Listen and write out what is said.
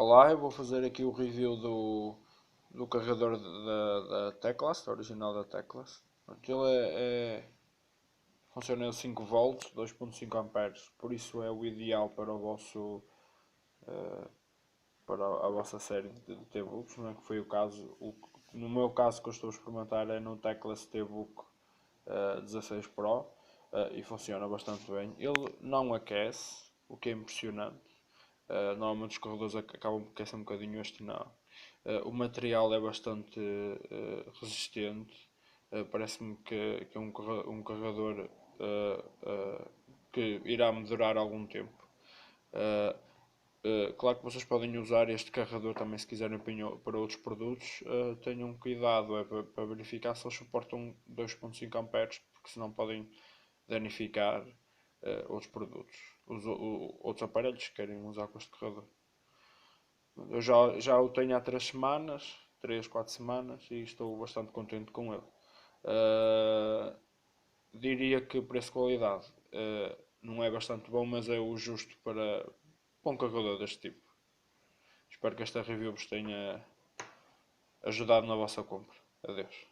Olá, eu vou fazer aqui o review do carregador da Teclas, da original da Teclas. Aquilo funciona a 5 volts, 2.5 amperes, por isso é o ideal para o vosso para a vossa série de T-Books, não é? Que foi o caso, no meu caso que eu estou a experimentar é no Teclas T-Book 16 Pro e funciona bastante bem. Ele não aquece, o que é impressionante. Normalmente os carregadores acabam por aquecer um bocadinho, este não. O material é bastante resistente. Parece-me que é um carregador que irá-me durar algum tempo. Claro que vocês podem usar este carregador também se quiserem para outros produtos. Tenham cuidado para verificar se eles suportam 2.5 amperes, porque senão podem danificar outros produtos, outros aparelhos que querem usar com este carregador. Eu já o tenho há 3 semanas, 3, 4 semanas, e estou bastante contente com ele. Diria que preço-qualidade não é bastante bom, mas é o justo para um carregador deste tipo. Espero que esta review vos tenha ajudado na vossa compra. Adeus.